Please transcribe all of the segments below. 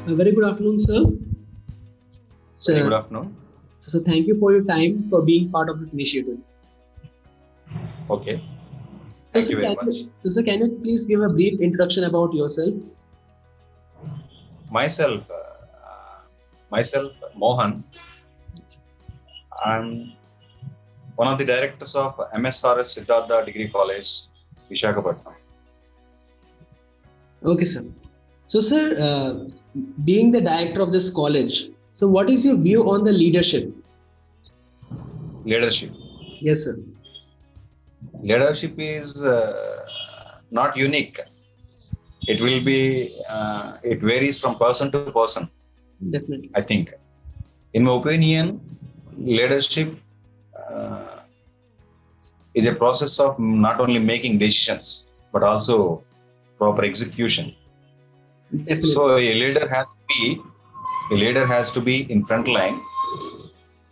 A very good afternoon, sir. Very good Sir, afternoon. thank you for your time for being part of this initiative. Okay. Thank you very much. Can you please give a brief introduction about yourself? Myself, Mohan. I'm one of the directors of MSRS Siddhartha Degree College, Visakhapatnam. Okay, sir. Being the director of this college, so what is your view on the leadership? Leadership. Yes, sir. Leadership is not unique. It will be. It varies from person to person. Definitely. I think, in my opinion, leadership is a process of not only making decisions but also proper execution. Definitely. So a leader has to be in front line.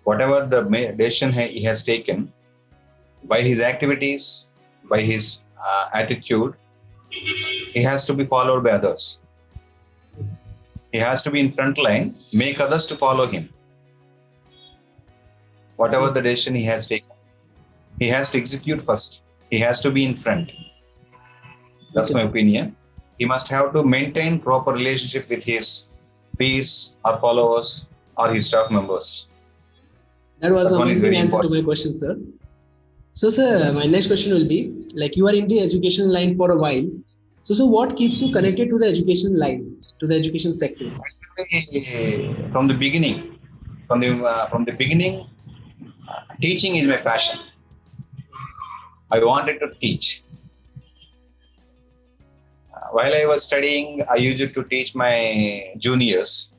Whatever the decision he has taken, by his activities, by his attitude, he has to be followed by others. He has to be in front line, make others to follow him. Whatever the decision he has taken, he has to execute first. He has to be in front. That's my opinion. He must have to maintain proper relationship with his peers or followers or his staff members. That was an amazing answer to my question, sir. So, sir, my next question will be, like, you are in the education line for a while. So what keeps you connected to the education line, to the education sector? From the beginning, teaching is my passion. I wanted to teach. While I was studying, I used to teach my juniors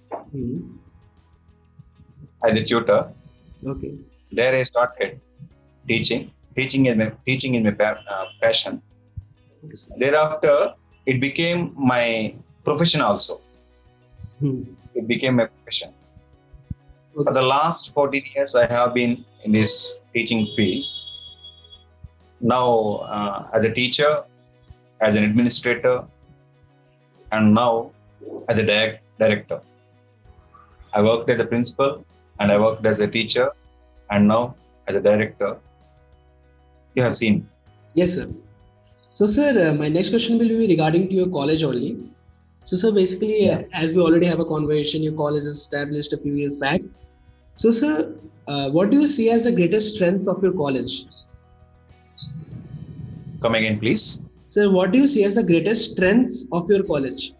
as a tutor. Okay. There I started teaching. Teaching is my passion. Okay. Thereafter, it became my profession also. It became my profession. Okay. For the last 14 years, I have been in this teaching field. Now, as a teacher, as an administrator, and now as a director. I worked as a principal, and I worked as a teacher, and now as a director. You have seen. Yes, sir. So, sir, my next question will be regarding to your college only. So, sir, basically, as we already have a conversation, your college is established a few years back. So, sir, what do you see as the greatest strengths of your college? Come again, please. Sir, what do you see as the greatest strengths of your college?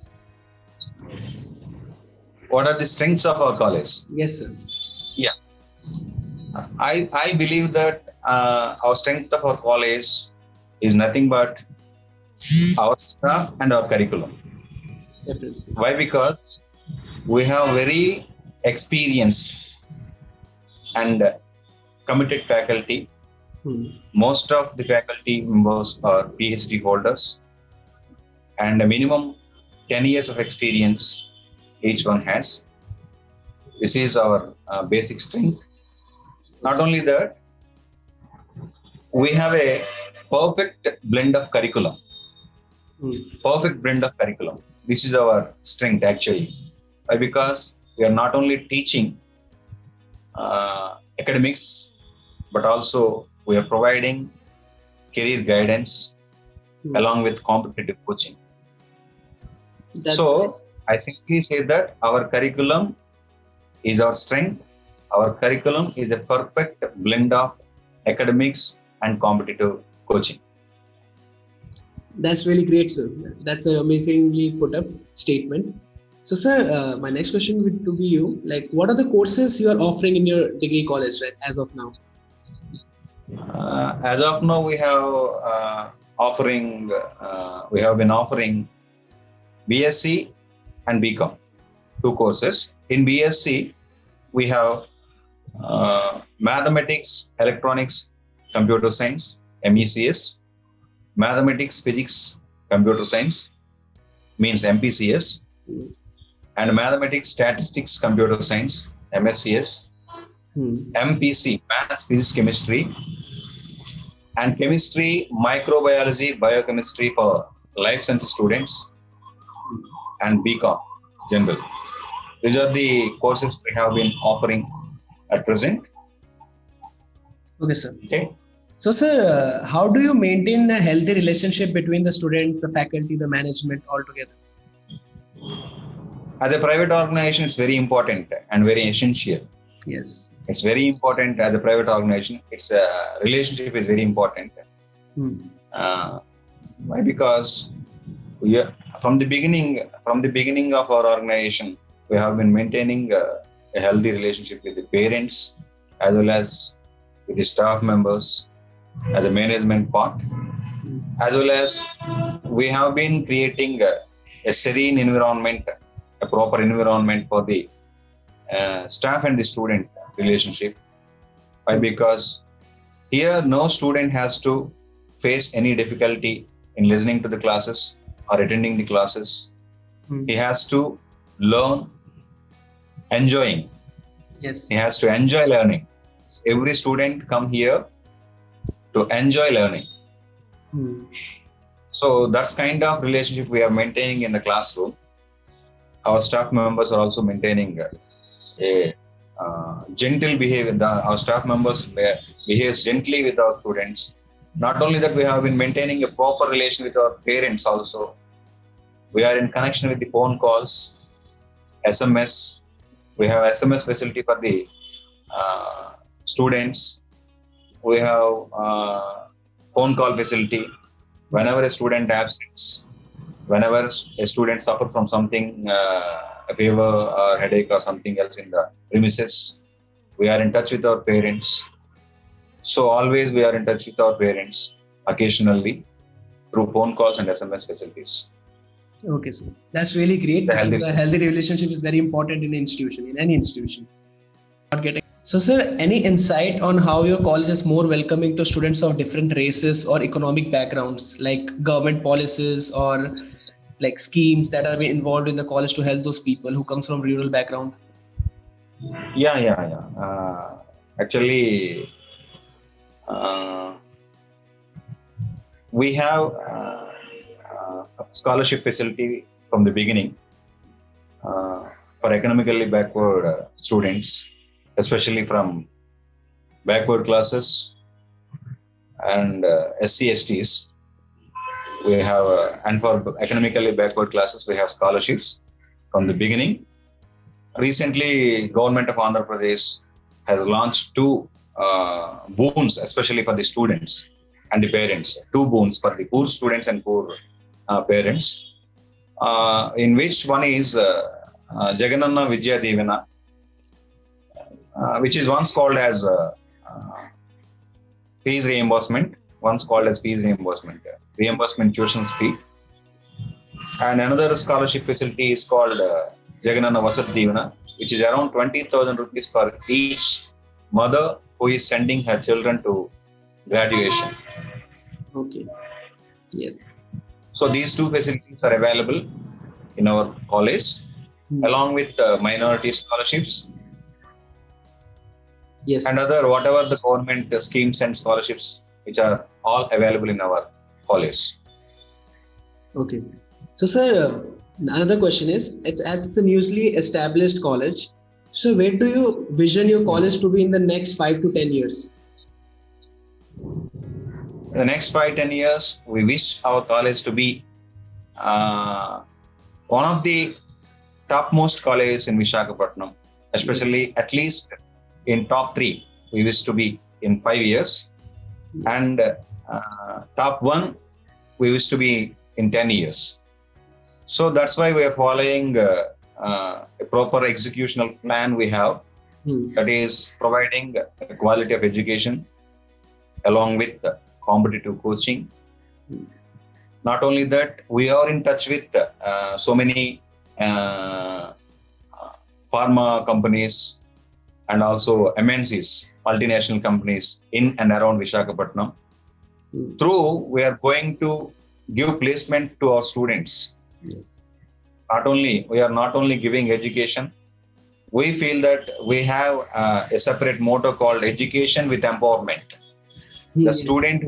What are the strengths of our college? Yes, sir. Yeah. I believe that our strength of our college is nothing but our staff and our curriculum. Definitely. Why? Because we have very experienced and committed faculty. Most of the faculty members are PhD holders, and a minimum 10 years of experience each one has. This is our basic strength. Not only that, we have a perfect blend of curriculum. This is our strength actually. Why? Because we are not only teaching academics, but also we are providing career guidance along with competitive coaching. So I simply say that our curriculum is our strength. Our curriculum is a perfect blend of academics and competitive coaching. That's really great, sir. That's an amazingly put up statement. So, sir, my next question would to be you. Like, what are the courses you are offering in your degree college, right, as of now? As of now, we have been offering BSc and BCom, 2 courses. In BSc, we have Mathematics, Electronics, Computer Science, MECS, Mathematics, Physics, Computer Science, means MPCS, and Mathematics, Statistics, Computer Science, MSCS, MPC, Maths, Physics, Chemistry, and Chemistry, Microbiology, Biochemistry for life science students, and BCom, General. These are the courses we have been offering at present. Okay, sir. Okay. So, sir, how do you maintain a healthy relationship between the students, the faculty, the management all together? As a private organization, it's very important and very essential. Yes. It's very important as a private organization. Its relationship is very important. Why? Because from the beginning of our organization, we have been maintaining a healthy relationship with the parents as well as with the staff members, as a management part, as well as we have been creating a serene environment, a proper environment for the staff and the student relationship. Why? Because here no student has to face any difficulty in listening to the classes or attending the classes. He has to learn enjoying. Yes. He has to enjoy learning. Every student come here to enjoy learning. So that's kind of relationship we are maintaining in the classroom. Our staff members are also maintaining a gentle behavior. Our staff members behave gently with our students. Not only that, we have been maintaining a proper relation with our parents also. We are in connection with the phone calls, SMS. We have SMS facility for the students. We have phone call facility. Whenever a student absents, whenever a student suffers from something, a fever or headache or something else in the premises, we are in touch with our parents. So always we are in touch with our parents occasionally through phone calls and SMS facilities. Okay, sir. That's really great. A healthy relationship is very important in any institution. So, sir, any insight on how your college is more welcoming to students of different races or economic backgrounds, like government policies or like schemes that are involved in the college to help those people who comes from rural background? Yeah. Actually, we have a scholarship facility from the beginning for economically backward students, especially from backward classes and SC/STs. We have, and for economically backward classes, we have scholarships from the beginning. Recently, government of Andhra Pradesh has launched two boons, especially for the students and the parents. Two boons for the poor students and poor parents, in which one is Jagananna Vidya Divina, which is once called as fees reimbursement, reimbursement tuition fee. And another scholarship facility is called Jagananna Vasat Divina, which is around 20,000 rupees for each mother who is sending her children to graduation. Okay. Yes. So these two facilities are available in our college, along with minority scholarships. Yes. And whatever the government schemes and scholarships, which are all available in our college. Okay. So, sir, another question is, it's a newly established college. So, where do you vision your college to be in the next 5 to 10 years? In the next 5-10 years, we wish our college to be one of the topmost colleges in Visakhapatnam, especially at least in top 3. We wish to be in 5 years, and top 1 we wish to be in 10 years. So that's why we are following a proper executional plan we have, that is providing a quality of education along with competitive coaching. Not only that, we are in touch with so many pharma companies and also MNCs, multinational companies in and around Visakhapatnam. Through, we are going to give placement to our students. Yes. We are not only giving education, we feel that we have a separate motto called education with empowerment. The student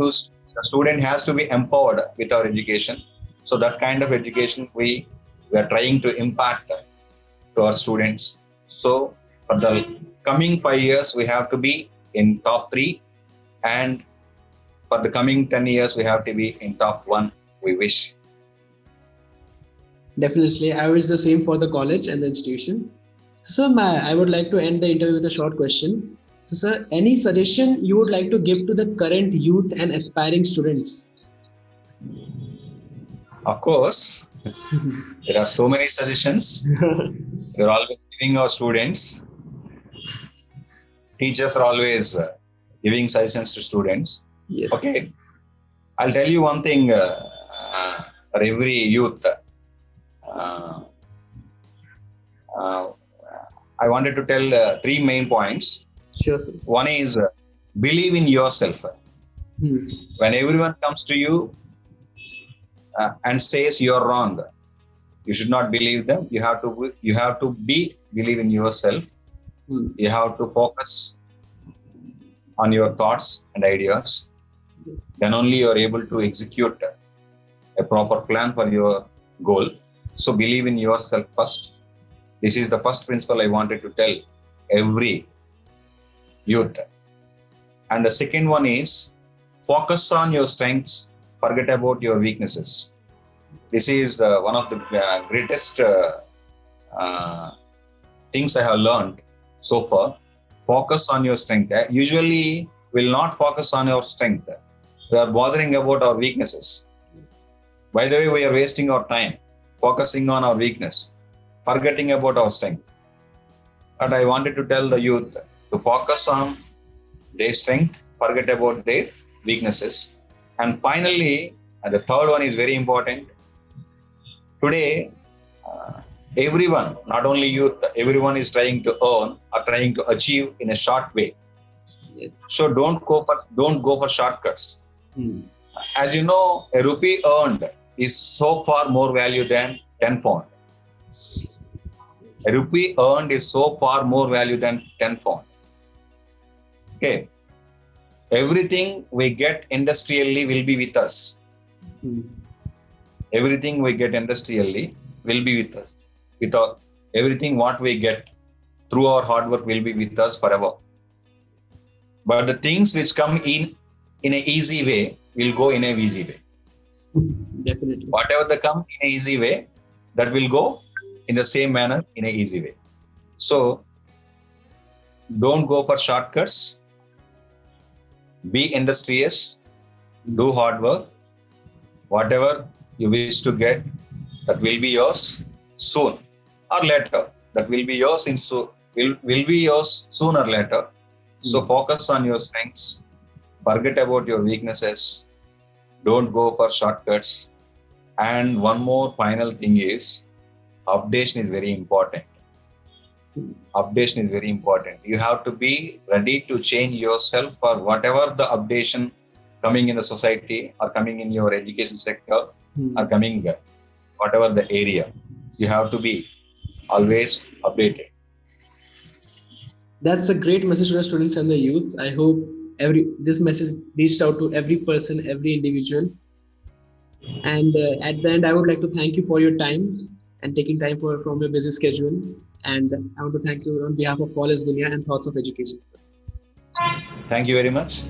has to be empowered with our education. So that kind of education we are trying to impart to our students. So for the coming 5 years, we have to be in top 3, and for the coming 10 years, we have to be in top 1. We wish. Definitely, I wish the same for the college and the institution. So, sir, I would like to end the interview with a short question. So, sir, any suggestion you would like to give to the current youth and aspiring students? Of course, there are so many suggestions. We're always giving our students. Teachers are always giving suggestions to students. Yes. Okay, I'll tell you one thing for every youth. I wanted to tell 3 main points. Sure, sir. One is believe in yourself. When everyone comes to you and says you're wrong, you should not believe them. You have to believe in yourself. You have to focus on your thoughts and ideas. Then only you are able to execute a proper plan for your goal. So believe in yourself first. This is the first principle I wanted to tell every youth. And the second one is focus on your strengths, forget about your weaknesses. This is one of the greatest things I have learned so far. Focus on your strength. Usually will not focus on your strength. We are bothering about our weaknesses. By the way, we are wasting our time focusing on our weakness, forgetting about our strength. But I wanted to tell the youth to focus on their strength, forget about their weaknesses. And finally, the third one is very important. Today, everyone, not only youth, everyone is trying to earn or trying to achieve in a short way. Yes. So don't go for shortcuts. As you know, a rupee earned is so far more value than 10 pound. A rupee earned is so far more value than 10 pound. Okay. Everything we get industrially will be with us. Everything we get industrially will be with us. Everything what we get through our hard work will be with us forever. But the things which come in an easy way will go in a easy way. Definitely. Whatever they come in an easy way, that will go in the same manner in an easy way. So don't go for shortcuts. Be industrious. Do hard work. Whatever you wish to get, that will be yours soon or later. That will be yours will be yours sooner or later. So focus on your strengths. Forget about your weaknesses. Don't go for shortcuts. And one more final thing is, updation is very important. Updation is very important. You have to be ready to change yourself for whatever the updation coming in the society or coming in your education sector or coming whatever the area. You have to be always updated. That's a great message to the students and the youth. I hope this message reached out to every person, every individual. And at the end, I would like to thank you for your time and taking time from your busy schedule. And I want to thank you on behalf of College Dunia and Thoughts of Education. Thank you very much.